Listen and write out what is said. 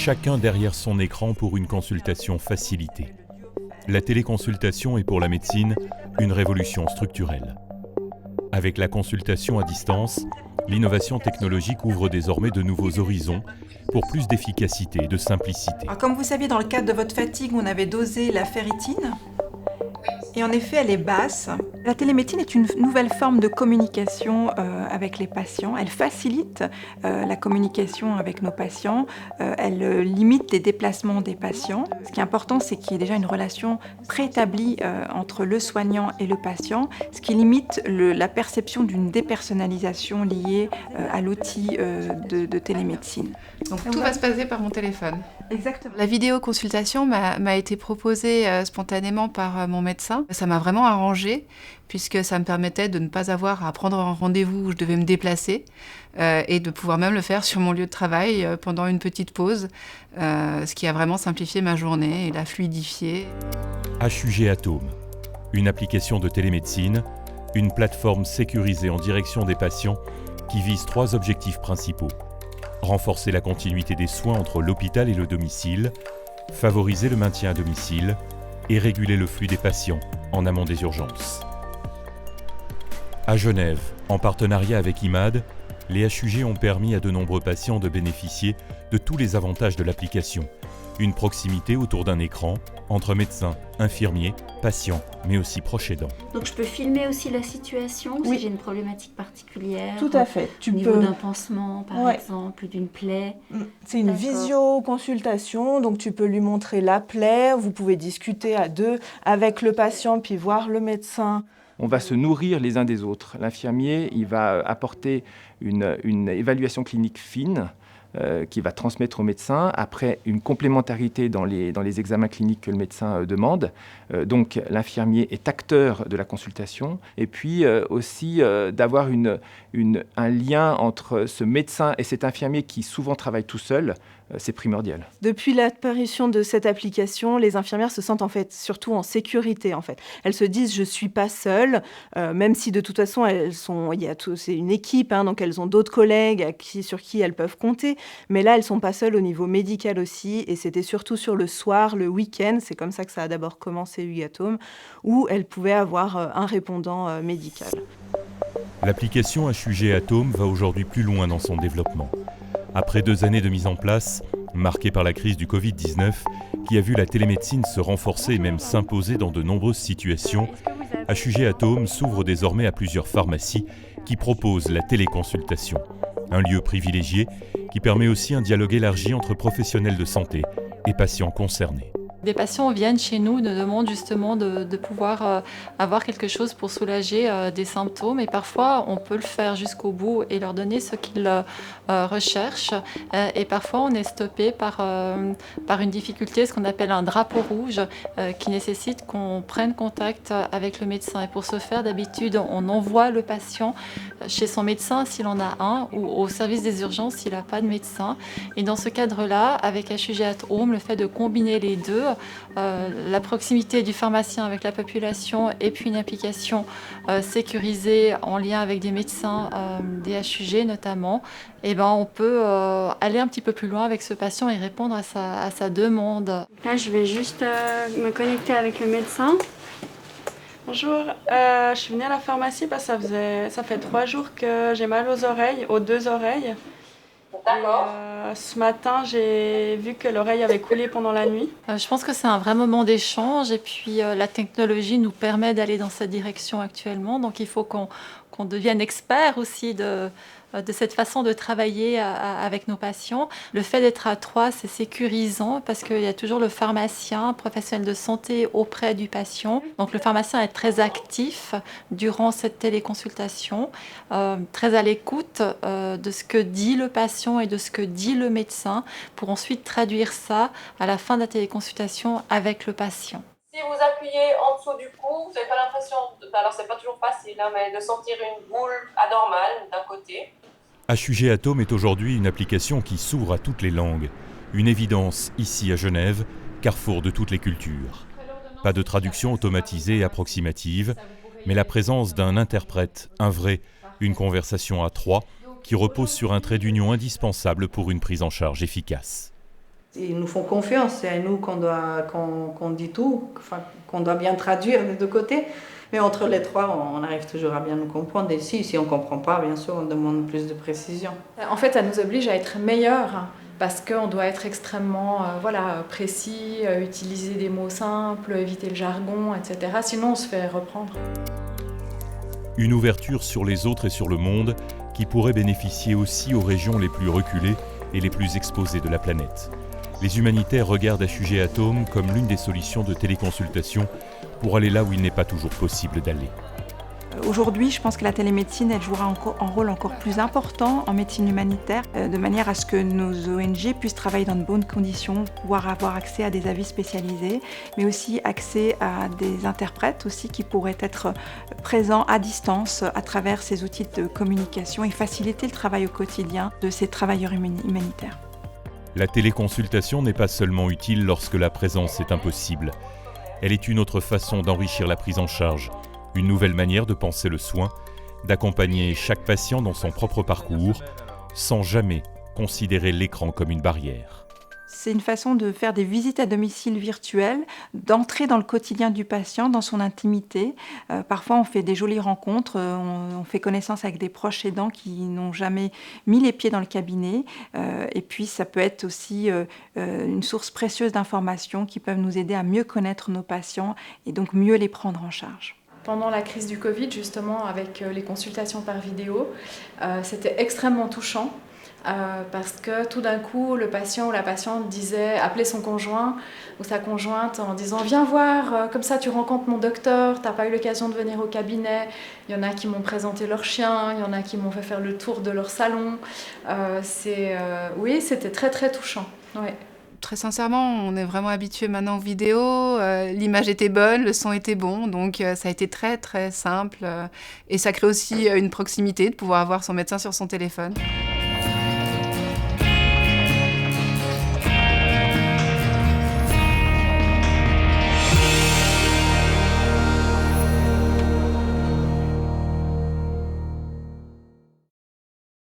chacun derrière son écran pour une consultation facilitée. La téléconsultation est pour la médecine une révolution structurelle. Avec la consultation à distance, l'innovation technologique ouvre désormais de nouveaux horizons pour plus d'efficacité et de simplicité. Alors, comme vous saviez, dans le cadre de votre fatigue, on avait dosé la ferritine. Et en effet, elle est basse. La télémédecine est une nouvelle forme de communication avec les patients. Elle facilite la communication avec nos patients. Elle limite les déplacements des patients. Ce qui est important, c'est qu'il y ait déjà une relation préétablie entre le soignant et le patient, ce qui limite la perception d'une dépersonnalisation liée à l'outil de télémédecine. Donc tout va se passer par mon téléphone. Exactement. La vidéoconsultation m'a été proposée spontanément par mon médecin. Ça m'a vraiment arrangée, puisque ça me permettait de ne pas avoir à prendre un rendez-vous où je devais me déplacer et de pouvoir même le faire sur mon lieu de travail pendant une petite pause, ce qui a vraiment simplifié ma journée et l'a fluidifiée. HUG Atome, une application de télémédecine, une plateforme sécurisée en direction des patients qui vise 3 objectifs principaux. Renforcer la continuité des soins entre l'hôpital et le domicile, favoriser le maintien à domicile et réguler le flux des patients en amont des urgences. À Genève, en partenariat avec IMAD, les HUG ont permis à de nombreux patients de bénéficier de tous les avantages de l'application. Une proximité autour d'un écran entre médecins, infirmiers, patients, mais aussi proches aidants. Donc je peux filmer aussi la situation Oui. si j'ai une problématique particulière. Tout à fait. Au niveau d'un pansement, par exemple, d'une plaie. C'est une visioconsultation, donc tu peux lui montrer la plaie, vous pouvez discuter à 2 avec le patient, puis voir le médecin. On va se nourrir les uns des autres. L'infirmier, il va apporter une évaluation clinique fine qui va transmettre au médecin, après une complémentarité dans les examens cliniques que le médecin demande. Donc l'infirmier est acteur de la consultation, et puis aussi d'avoir un lien entre ce médecin et cet infirmier qui souvent travaille tout seul, c'est primordial. Depuis l'apparition de cette application, les infirmières se sentent en fait surtout en sécurité. En fait, elles se disent je suis pas seule, même si de toute façon c'est une équipe, donc elles ont d'autres collègues sur qui elles peuvent compter. Mais là, elles sont pas seules au niveau médical aussi, et c'était surtout sur le soir, le week-end, c'est comme ça que ça a d'abord commencé HUG Atome, où elles pouvaient avoir un répondant médical. L'application HUG Atome va aujourd'hui plus loin dans son développement. Après 2 années de mise en place, marquées par la crise du Covid-19, qui a vu la télémédecine se renforcer et même s'imposer dans de nombreuses situations, HUG Atome s'ouvre désormais à plusieurs pharmacies qui proposent la téléconsultation. Un lieu privilégié qui permet aussi un dialogue élargi entre professionnels de santé et patients concernés. Des patients viennent chez nous, nous demandent justement de pouvoir avoir quelque chose pour soulager des symptômes, et parfois on peut le faire jusqu'au bout et leur donner ce qu'ils recherchent, et parfois on est stoppé par une difficulté, ce qu'on appelle un drapeau rouge, qui nécessite qu'on prenne contact avec le médecin, et pour ce faire d'habitude on envoie le patient chez son médecin s'il en a un, ou au service des urgences s'il n'a pas de médecin, et dans ce cadre-là, avec HUG Atome, le fait de combiner les deux, la proximité du pharmacien avec la population et puis une application sécurisée en lien avec des médecins, des HUG notamment, on peut aller un petit peu plus loin avec ce patient et répondre à sa demande. Là, je vais juste me connecter avec le médecin. Bonjour, je suis venue à la pharmacie parce que ça fait 3 jours que j'ai mal aux oreilles, aux 2 oreilles. D'accord. Ce matin, j'ai vu que l'oreille avait coulé pendant la nuit. Je pense que c'est un vrai moment d'échange, et puis la technologie nous permet d'aller dans cette direction actuellement, donc il faut qu'on devienne expert aussi de cette façon de travailler avec nos patients. Le fait d'être à 3, c'est sécurisant parce qu'il y a toujours le pharmacien, professionnel de santé auprès du patient. Donc le pharmacien est très actif durant cette téléconsultation, très à l'écoute de ce que dit le patient et de ce que dit le médecin, pour ensuite traduire ça à la fin de la téléconsultation avec le patient. Si vous appuyez en dessous du cou, vous n'avez pas l'impression, alors c'est pas toujours facile, mais de sentir une boule anormale d'un côté. HUG Atome est aujourd'hui une application qui s'ouvre à toutes les langues. Une évidence ici à Genève, carrefour de toutes les cultures. Pas de traduction automatisée et approximative, mais la présence d'un interprète, un vrai, une conversation à 3, qui repose sur un trait d'union indispensable pour une prise en charge efficace. Ils nous font confiance, c'est à nous qu'on dit tout, qu'on doit bien traduire des deux côtés. Mais entre les trois, on arrive toujours à bien nous comprendre. Et si on ne comprend pas, bien sûr, on demande plus de précision. En fait, ça nous oblige à être meilleurs parce qu'on doit être extrêmement précis, utiliser des mots simples, éviter le jargon, etc. Sinon, on se fait reprendre. Une ouverture sur les autres et sur le monde qui pourrait bénéficier aussi aux régions les plus reculées et les plus exposées de la planète. Les humanitaires regardent Assujet Atome comme l'une des solutions de téléconsultation pour aller là où il n'est pas toujours possible d'aller. Aujourd'hui, je pense que la télémédecine, elle jouera un rôle encore plus important en médecine humanitaire, de manière à ce que nos ONG puissent travailler dans de bonnes conditions, pouvoir avoir accès à des avis spécialisés, mais aussi accès à des interprètes aussi qui pourraient être présents à distance à travers ces outils de communication et faciliter le travail au quotidien de ces travailleurs humanitaires. La téléconsultation n'est pas seulement utile lorsque la présence est impossible. Elle est une autre façon d'enrichir la prise en charge, une nouvelle manière de penser le soin, d'accompagner chaque patient dans son propre parcours, sans jamais considérer l'écran comme une barrière. C'est une façon de faire des visites à domicile virtuelles, d'entrer dans le quotidien du patient, dans son intimité. Parfois, on fait des jolies rencontres, on fait connaissance avec des proches aidants qui n'ont jamais mis les pieds dans le cabinet. Et puis, ça peut être aussi une source précieuse d'informations qui peuvent nous aider à mieux connaître nos patients et donc mieux les prendre en charge. Pendant la crise du Covid, justement, avec les consultations par vidéo, c'était extrêmement touchant. Parce que tout d'un coup, le patient ou la patiente appelait son conjoint ou sa conjointe en disant « Viens voir, comme ça tu rencontres mon docteur, t'as pas eu l'occasion de venir au cabinet. » Il y en a qui m'ont présenté leur chien, il y en a qui m'ont fait faire le tour de leur salon. Oui, c'était très très touchant. Ouais. Très sincèrement, on est vraiment habitué maintenant aux vidéos, l'image était bonne, le son était bon, donc ça a été très très simple et ça crée aussi une proximité de pouvoir avoir son médecin sur son téléphone.